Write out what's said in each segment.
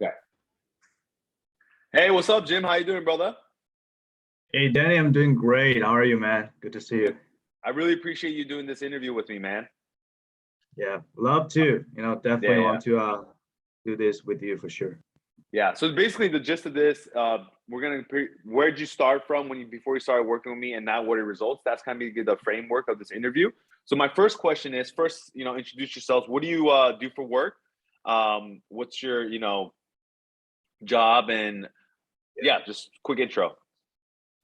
Okay. Hey, what's up, Jim? How you doing, brother? Hey Danny, I'm doing great. How are you, man? Good to see you. I really appreciate you doing this interview with me, man. Yeah, love to. Yeah, Definitely yeah, want to do this with you for sure. yeah. So basically, the gist of this, where'd you start from before you started working with me, and now what are results? That's kind of the framework of this interview. So my first question is, first, introduce yourselves. What do you do for work? What's your, job? And Yeah. yeah, just quick intro.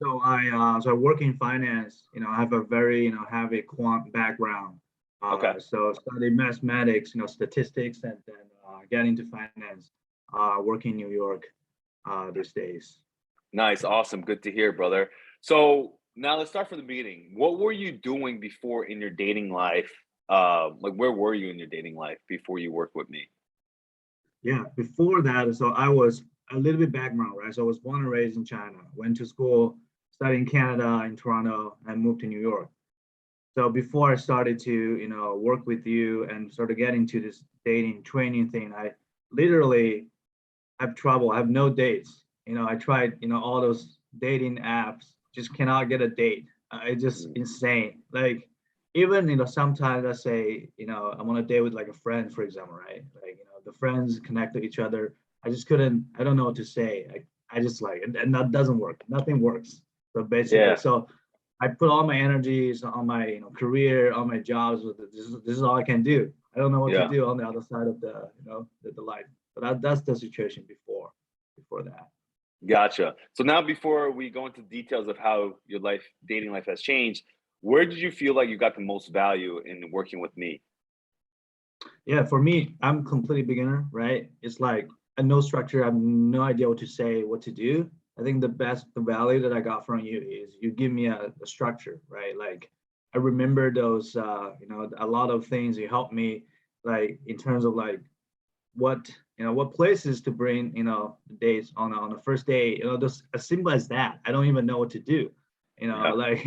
So I work in finance. I have a very heavy quant background. Okay. So study mathematics, statistics, and then get into finance. Work in New York these days. Nice, awesome, good to hear, brother. So now let's start from the beginning. What were you doing before in your dating life? Like where were you in your dating life before you worked with me? Yeah, before that, so I was a little bit background, right? So I was born and raised in China, went to school, studied in Canada, in Toronto, and moved to New York. So before I started to, work with you and sort of get into this dating training thing, I literally have trouble. I have no dates. I tried, all those dating apps, just cannot get a date. It's just Mm. insane. Like even, sometimes I say, I'm on a date with like a friend, for example, right? Like, the friends connect to each other. I just couldn't, I don't know what to say. I just like, and that doesn't work. Nothing works. So basically, Yeah, so I put all my energies on my career, on my jobs. This is all I can do. I don't know what to yeah, do on the other side of the life. But that's the situation before that. gotcha. So now before we go into details of how your dating life has changed, where did you feel like you got the most value in working with me? Yeah, for me, I'm completely beginner, right? It's like a no structure. I have no idea what to say, what to do. I think the value that I got from you is you give me a structure, right? Like I remember those, a lot of things you helped me, like in terms of like what what places to bring dates on the first day, just as simple as that. I don't even know what to do, Yeah, like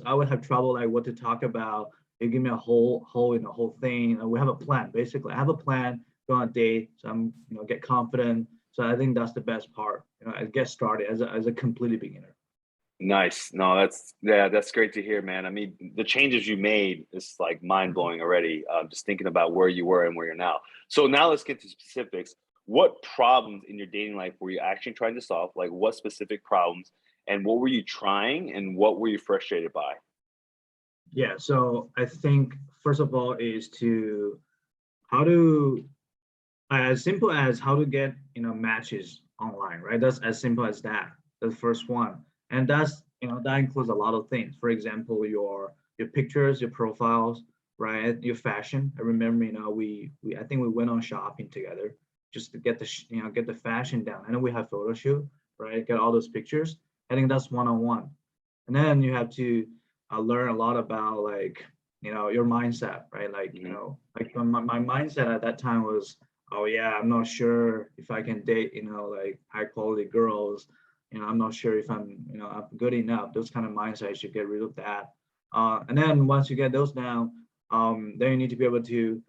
I would have trouble like what to talk about. You give me a whole thing. We have a plan. Basically I have a plan, go on a date, so I'm get confident. So I think that's the best part. I get started as a completely beginner. nice. No, that's great to hear, man. I mean, the changes you made is like mind blowing already. Just thinking about where you were and where you're now. So now let's get to specifics. What problems in your dating life were you actually trying to solve? Like, what specific problems, and what were you trying, and what were you frustrated by? Yeah, so I think first of all is to how to as simple as how to get matches online, right? That's as simple as that. The first one, and that's that includes a lot of things. For example, your pictures, your profiles, right? Your fashion. I remember, we I think we went on shopping together just to get get the fashion down. I know we have photo shoot, right? Get all those pictures. I think that's one on one, and then you have to learn a lot about like your mindset, right? Like Hmm. like my mindset at that time was, oh yeah, I'm not sure if I can date like high quality girls. I'm not sure if I'm good enough. Those kind of mindset, you should get rid of that. And then once you get those down, then you need to be able to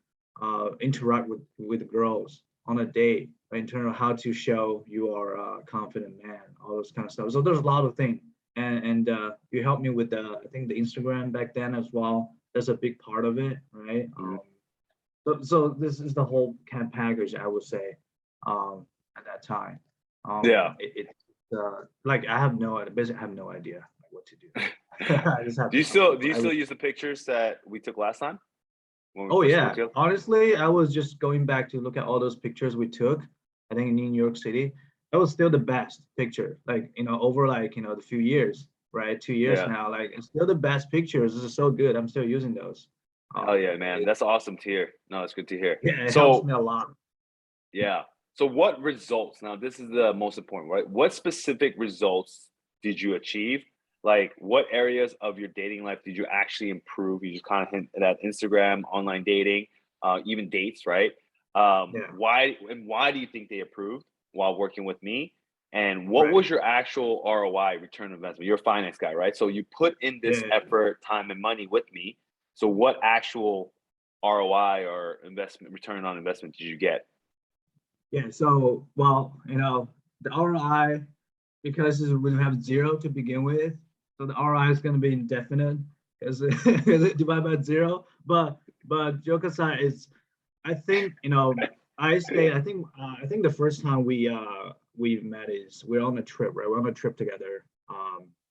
interact with the girls on a date, right, in terms of how to show you are a confident man, all those kind of stuff. So there's a lot of things, and you helped me with the I think the Instagram back then as well. That's a big part of it, right? Hmm. So this is the whole kind of package, I would say, at that time. Yeah. Like I have no idea, basically I have no idea like what to do. I just have Do you trouble. still do you I was, still use the pictures that we took last time when we oh first worked yeah, together? honestly, I was just going back to look at all those pictures we took. I think in New York City, that was still the best picture. Like over like the few years, right? 2 years Yeah. now, like it's still the best pictures. This is so good. I'm still using those. Hell yeah, man. It, That's awesome to hear. No, it's good to hear. yeah, it helps So me a lot. yeah. So what results? Now this is the most important, right? What specific results did you achieve? Like what areas of your dating life did you actually improve? You just kind of hint at Instagram, online dating, even dates, right? Yeah. Why do you think they improved while working with me? And what Right. was your actual ROI, return on investment? You're a finance guy, right? So you put in this Yeah. effort, time, and money with me. So what actual ROI or investment return on investment did you get? Yeah. So, well, the ROI, because we have zero to begin with, so the ROI is going to be indefinite because it divided by zero. But joke aside, is I think I think the first time we met is we're on a trip, right? We're on a trip together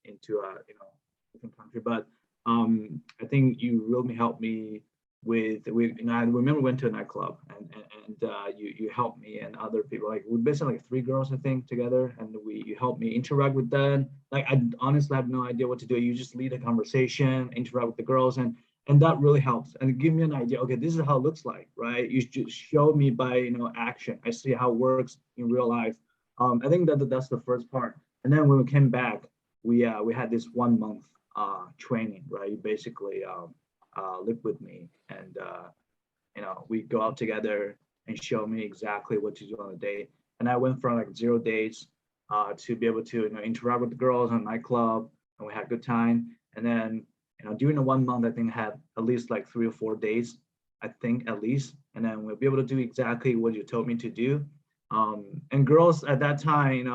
into a different country. But I think you really helped me I remember we went to a nightclub and you helped me and other people, like we basically like three girls I think together, and you helped me interact with them. Like I honestly have no idea what to do. You just lead a conversation, interact with the girls, and that really helps and give me an idea. Okay, this is how it looks like, right? You just show me by action. I see how it works in real life. I think that's the first part. And then when we came back, we had this 1 month training, right? You basically live with me, and we go out together and show me exactly what to do on a date. And I went from like 0 dates to be able to interact with the girls on nightclub, and we had a good time. And then during the 1 month, I think I had at least like 3 or 4 days, I think at least. And then we'll be able to do exactly what you told me to do. And girls at that time,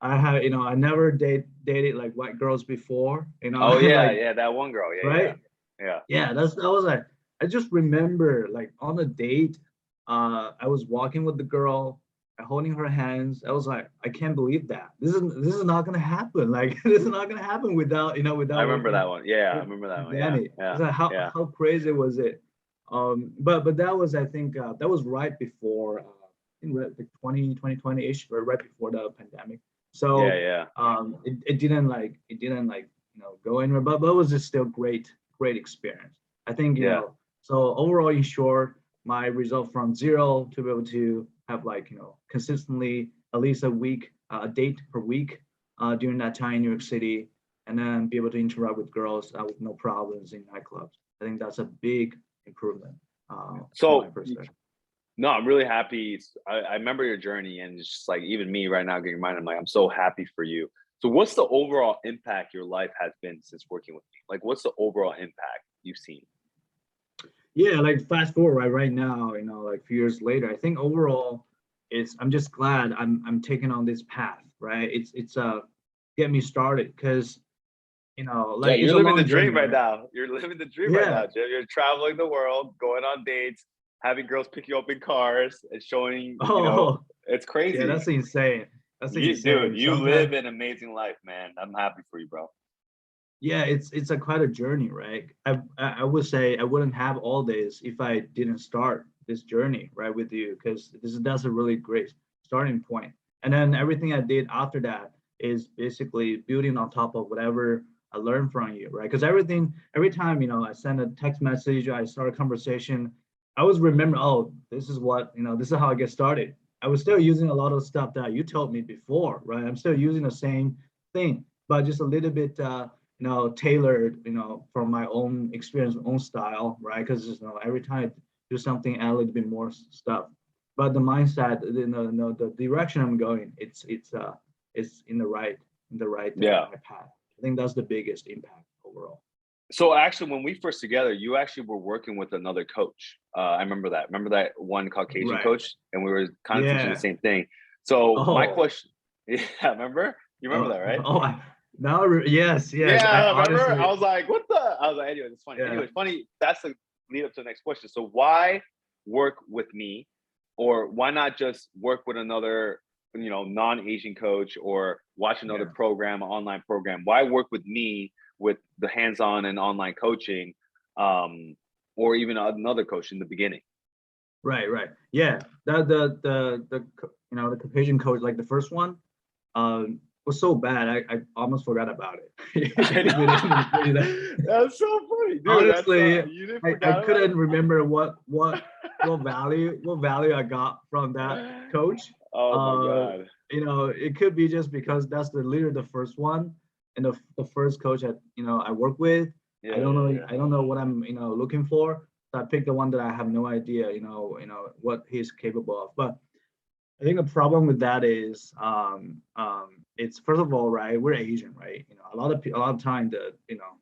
I had, I never dated like white girls before, Oh yeah, like, yeah, that one girl. Yeah, yeah, right? yeah. Yeah, that was like, I just remember like on a date, I was walking with the girl, holding her hands. I was like, I can't believe that. This is not gonna happen. Like this is not gonna happen without, I without remember working that one. Yeah, I with remember that one. Yeah, Danny. yeah, It's like yeah, how crazy was it? But that was, I think, that was right before I think like 2020-ish, right before the pandemic. yeah, So yeah, it didn't like go anywhere, but it was just still great experience. I think yeah. so overall, in short, my result from zero to be able to have like consistently at least a date per week during that time in New York City, and then be able to interact with girls with no problems in nightclubs. I think that's a big improvement from my So perspective. no, I'm really happy. I remember your journey, and it's just like even me right now getting reminded. I'm like, I'm so happy for you. So, what's the overall impact your life has been since working with me? Like, what's the overall impact you've seen? Yeah, like fast forward right now, like a few years later, I think overall, I'm just glad I'm taking on this path, right? It's get me started because Yeah, like it's you're a living the long journey, dream right right? now. You're living the dream right Yeah. now, Jim. You're traveling the world, going on dates, having girls pick you up in cars, and showing. Oh, It's yeah, crazy. that's insane. That's Dude, insane. you live Sometimes, an amazing life, man. I'm happy for you, bro. yeah, it's a quite a journey, right? I would say I wouldn't have all this if I didn't start this journey right with you, because that's a really great starting point. And then everything I did after that is basically building on top of whatever I learned from you, right? Because every time I send a text message, I start a conversation, I always remember, oh, this is how I get started. I was still using a lot of stuff that you told me before, right? I'm still using the same thing, but just a little bit tailored, from my own experience, own style, right? Because every time I do something, add a little bit more stuff. But the mindset, the direction I'm going, it's in the right Yeah. path. I think that's the biggest impact overall. So actually, when we first together, you actually were working with another coach. I remember that. Remember that one Caucasian Right. coach, and we were kind of teaching the Yeah. same thing. So my Oh. question, yeah, remember? You remember that, right? Now, yes. I Yeah, remember? I honestly, was like, what the? I was like, anyway, it's funny. yeah. Anyway, funny. That's the lead up to the next question. So why work with me, or why not just work with another, non-Asian coach, or watch another Yeah. program, online program? Why work with me with the hands-on and online coaching, um, or even another coach in the beginning? Right. Yeah. The Caucasian coach, like the first one, was so bad. I almost forgot about it. I If you didn't say that. know. That's so funny, dude. That's Honestly, you didn't I forget about couldn't remember what value I got from that it. coach. Oh my Uh, god. it could be just because that's literally the first one and the first coach that I work with. Yeah, I don't know. yeah, yeah. I don't know what I'm looking for. So I picked the one that I have no idea. What he's capable of. But I think the problem with that is, it's first of all, right? We're Asian, right? A lot of time the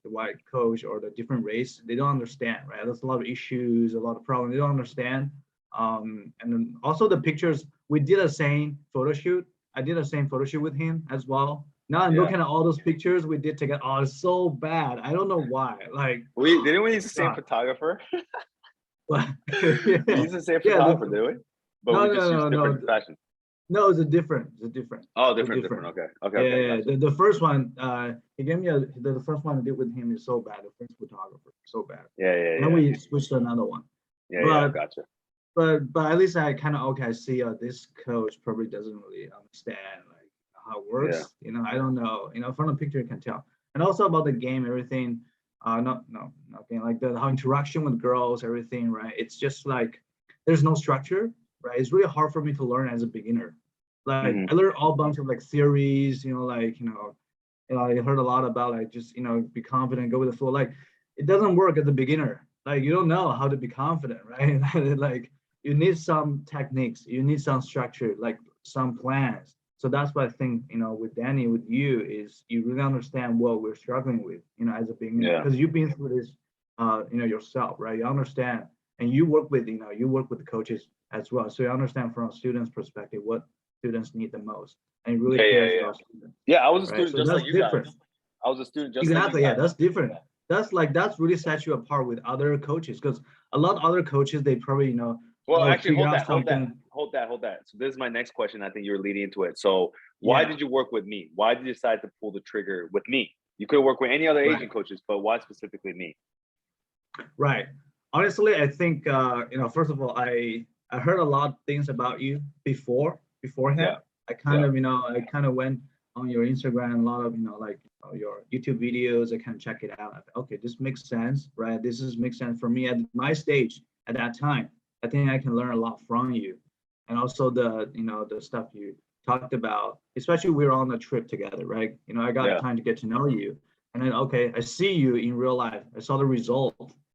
white coach or the different race, they don't understand, right? There's a lot of issues, a lot of problems they don't understand, and then also the pictures we did a same photo shoot. I did the same photo shoot with him as well. Now I'm Yeah. looking at all those pictures we did together. Oh, it's so bad. I don't know why. Like, Didn't we use the same God. photographer? But We yeah, used the same yeah. photographer, did we? But No, we no, just used no, different no. fashion. No, it's a different. It's a different. Oh, It's different. different. Okay. Okay. Yeah, Okay. yeah. Gotcha. The first one, he gave me the first one I did with him is so bad. The first photographer, so bad. Yeah. And then we switched to another one. Yeah. But Gotcha. but at least I kind of okay. I see. This coach probably doesn't really understand like how it Yeah. works. I don't know. From the picture you can tell. And also about the game, everything. Nothing like the how interaction with girls, everything. Right. It's just like there's no structure. Right. It's really hard for me to learn as a beginner. Like Mhm. I learned all bunch of like theories. I heard a lot about like just be confident, go with the flow. Like it doesn't work as a beginner. Like you don't know how to be confident, right? Like you need some techniques, you need some structure, like some plans. So that's what I think, with Danny, with you, is you really understand what we're struggling with, as a beginner, Yeah. because you've been through this, yourself, right? You understand, and you work with, the coaches as well, so you understand from a student's perspective what students need the most, and you really cares Yeah. about students, Yeah. I was a right? student So just that's like you different. guys. I was a student just Exactly, like yeah, you guys. that's different. That's really sets you apart with other coaches, because a lot of other coaches, they probably Well, actually, figure hold out that. something. Hold that. So this is my next question. I think you're leading into it. So why Yeah, did you work with me? Why did you decide to pull the trigger with me? You could have worked with any other right, Asian coaches, but why specifically me? right. Honestly, I think first of all, I heard a lot of things about you beforehand. Yeah. I kind of went on your Instagram, a lot of like your YouTube videos. I kind of check it out. I thought, okay, this makes sense, right? Makes sense for me at my stage at that time. I think I can learn a lot from you, and also the stuff you talked about, especially we were on a trip together, right? I got Yeah. time to get to know you, and then okay, I see you in real life. I saw the result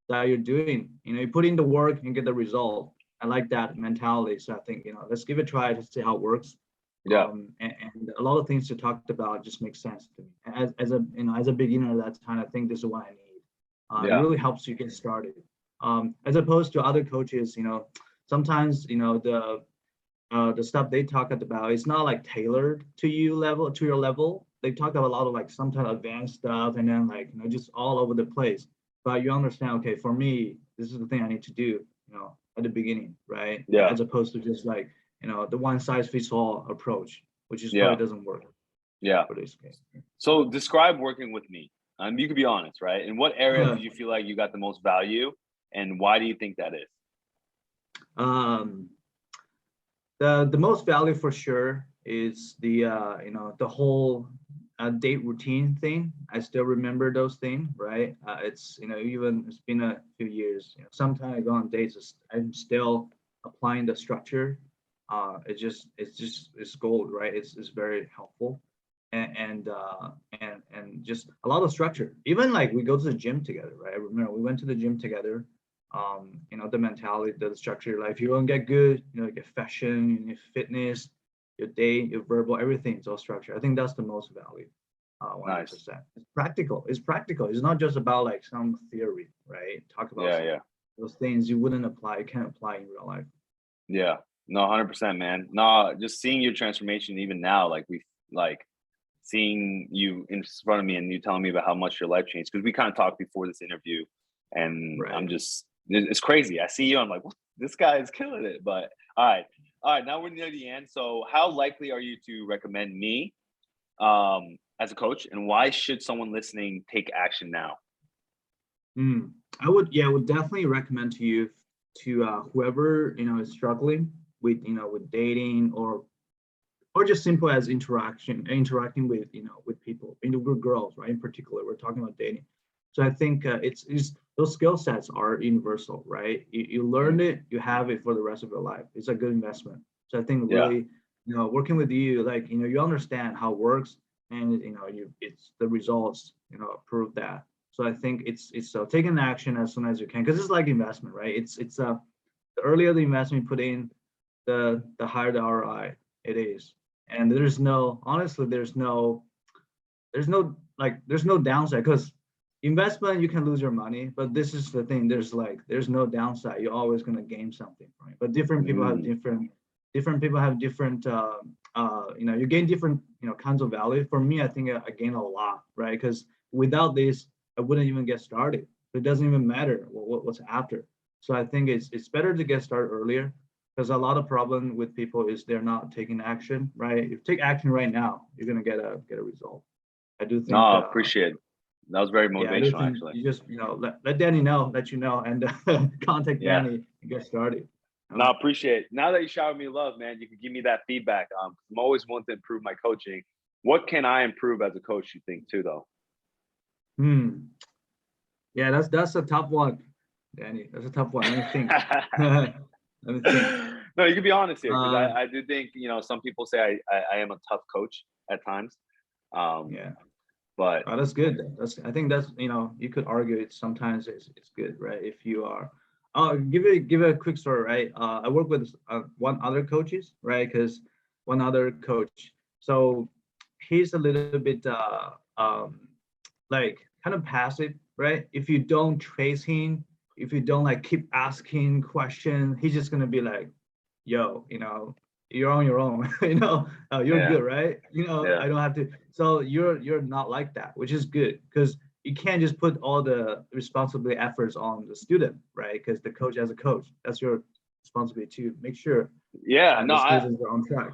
that you're doing. You put in the work and get the result. I like that mentality. So I think let's give it a try to see how it works. Yeah. And a lot of things you talked about just make sense to me. As a beginner, that's kind of think this is what I need. It Yeah. really helps you get started. As opposed to other coaches, sometimes the stuff they talk about is not like tailored to your level. They talk about a lot of like sometimes advanced stuff, and then like just all over the place. But you understand, okay, for me, this is the thing I need to do, at the beginning, right? Yeah. As opposed to just like the one size fits all approach, which is Yeah. probably doesn't work Yeah. for this case. So describe working with me. You could be honest, right? In what area did you feel like you got the most value, and why do you think that is? The most value for sure is the whole date routine thing. I still remember those things, right? It's even it's been a few years. Sometimes I go on dates, I'm still applying the structure. It's gold, right? It's very helpful, and just a lot of structure. Even like we go to the gym together, right? I remember we went to the gym together. The mentality, the structure. Like if you want to get good, get fashion, your fitness, your day, your verbal, everything is all structured. I think that's the most value. 100%. Nice. It's practical. It's practical. It's not just about like some theory, right? Talk about Yeah. those things you wouldn't apply, you can't apply in real life. Yeah. No, 100%, man. No, just seeing your transformation even now, like seeing you in front of me and you telling me about how much your life changed, because we kind of talked before this interview, and Right. it's crazy. I see you, I'm like, what? This guy is killing it. But all right, now we're near the end. So how likely are you to recommend me as a coach, and why should someone listening take action now? I would definitely recommend to you to whoever is struggling with with dating or just simple as interacting with people, with girls, right? In particular, we're talking about dating. So I think it's those skill sets are universal, right? You learn it, you have it for the rest of your life. It's a good investment. So I think Yeah. really, working with you, like you understand how it works, and it's the results, prove that. So I think it's taking action as soon as you can, because it's like investment, right? It's the earlier the investment you put in, the higher the ROI it is. And there's no downside, because investment you can lose your money, but this is the thing, there's no downside. You're always going to gain something from it. But different people have Mm, different different people have different, you gain different, kinds of value. For me, I think I gain a lot, right? Because without this, I wouldn't even get started. It doesn't even matter what's after. So I think it's better to get started earlier, because a lot of problem with people is they're not taking action, right? If you take action right now, you're gonna get a result. I do No, think, I appreciate it. That was very yeah, I do motivational, think actually. you just, let Danny know, and contact Yeah. Danny and get started. No, I appreciate it. Now that you showered me love, man, you can give me that feedback. I'm always wanting to improve my coaching. What can I improve as a coach, you think, too, though? Hmm. Yeah, that's a tough one, Danny. That's a tough one. Let me think. Let me think. No, you can be honest here, because Uh, I do think, some people say I am a tough coach at times. Um, yeah. but Oh, that's good. I think that's, you could argue it sometimes it's good, right? If you are, give it a quick story, right? I work with one other coaches, right? Because one other coach, so he's a little bit like kind of passive, right? If you don't trace him, if you don't like keep asking questions, he's just gonna be like, yo, you're on your own, you're yeah, good, right? yeah, I don't have to. So you're not like that, which is good, because you can't just put all the responsibility efforts on the student, right? Because the coach, as a coach, that's your responsibility to make sure yeah. No, the students are on track.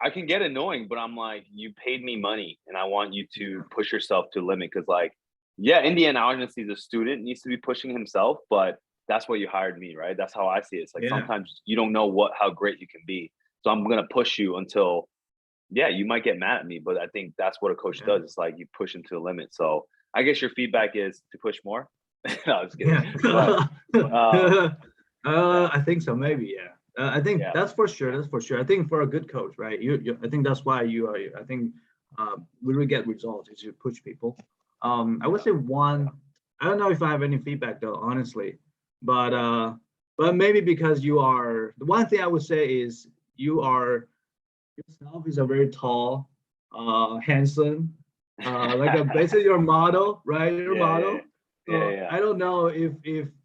I can get annoying, but I'm like, you paid me money, and I want you to push yourself to the limit. Because, like, yeah, in the end, obviously, the student needs to be pushing himself, but that's why you hired me, right? That's how I see it. It's like Yeah, sometimes you don't know how great you can be, so I'm gonna push you until, yeah, you might get mad at me, but I think that's what a coach yeah, does. It's like you push him to the limit. So I guess your feedback is to push more. No, I'm just kidding. yeah. But yeah, I think so, maybe, yeah. I think yeah, that's for sure. That's for sure. I think for a good coach, right? I think that's why you are. I think we will get results is you push people. I would yeah, say one. I don't know if I have any feedback though, honestly, but maybe because you are. The one thing I would say is you are yourself is a very tall, handsome, like a yeah, basically your model, right? Your yeah, yeah, model. yeah, So yeah, I don't know if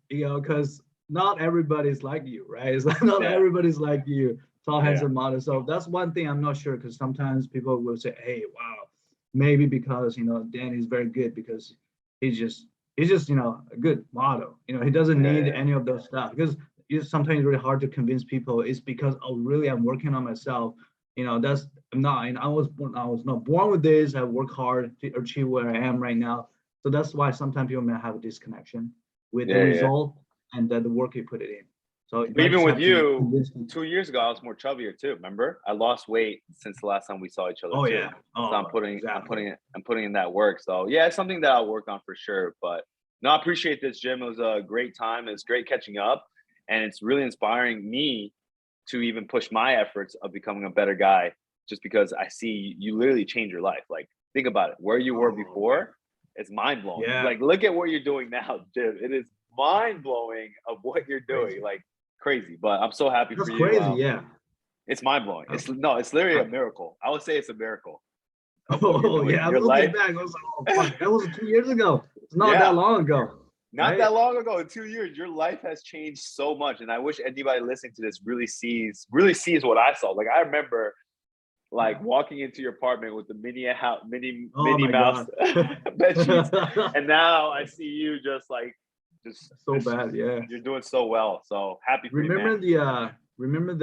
because not everybody's like you, right? It's like not yeah, everybody's like you, tall, yeah. handsome model. So that's one thing I'm not sure, because sometimes people will say, "Hey, wow, maybe because Danny's very good because he's just a good model. He doesn't Yeah, need yeah, any of those stuff, because it's sometimes really hard to convince people. It's because, oh, really, I'm working on myself. That's I'm not. I was not born with this. I work hard to achieve where I am right now. So that's why sometimes people may have a disconnection with the yeah, yeah. result and the work you put it in. So you But might even just with have to you, convince people. 2 years ago, I was more chubbier too. Remember, I lost weight since the last time we saw each other Oh too. yeah. So Oh, exactly. I'm putting in that work. So yeah, it's something that I'll work on for sure. But no, I appreciate this, Jim. It was a great time. It's great catching up, and it's really inspiring me to even push my efforts of becoming a better guy. Just because I see you literally change your life. Like, think about it. Where you were Oh man. before, it's mind blowing. Yeah. Like, look at what you're doing now, Jim. It is mind blowing of what you're doing. Crazy. Like, crazy. But I'm so happy That's for you. crazy. Yeah. It's mind blowing. Uh, It's literally uh, a miracle. I would say it's a miracle of what you're oh doing. yeah. I'm Your looking life, back. I was like, oh fuck, that was 2 years ago. It's not that yeah, long ago, not right? that long ago, in 2 years, your life has changed so much. And I wish anybody listening to this really sees what I saw. Like, I remember like Yeah. walking into your apartment with the Oh Minnie my Mouse god. bed sheets, and now I see you just So this bad. Yeah. you're doing so well. So happy for you, man. Remember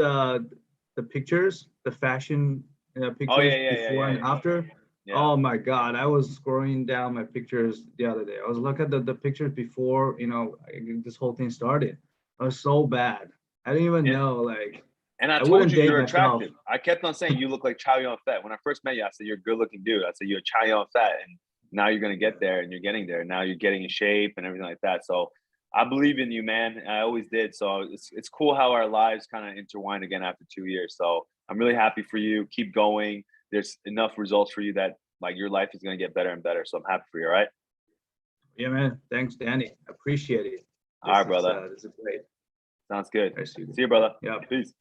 the pictures, the fashion Oh yeah, pictures yeah, yeah, before yeah, and after? yeah. Oh my God, I was scrolling down my pictures the other day. I was looking at the pictures before, this whole thing started. I was so bad. I didn't even And, know, like, and I I told wouldn't you date you're myself. attractive. I kept on saying you look like Chow Yun Fat. When I first met you, I said you're a good looking dude. I said you're Chow Yun Fat, and now you're gonna get there, and you're getting there. Now you're getting in shape and everything like that. So I believe in you, man. I always did. So it's cool how our lives kind of intertwined again after 2 years. So I'm really happy for you. Keep going. There's enough results for you that like your life is gonna get better and better. So I'm happy for you. All right. Yeah, man. Thanks, Danny. Appreciate it. All right, brother. This is great. Sounds good. Nice to see you. See you, brother. Yeah. Peace.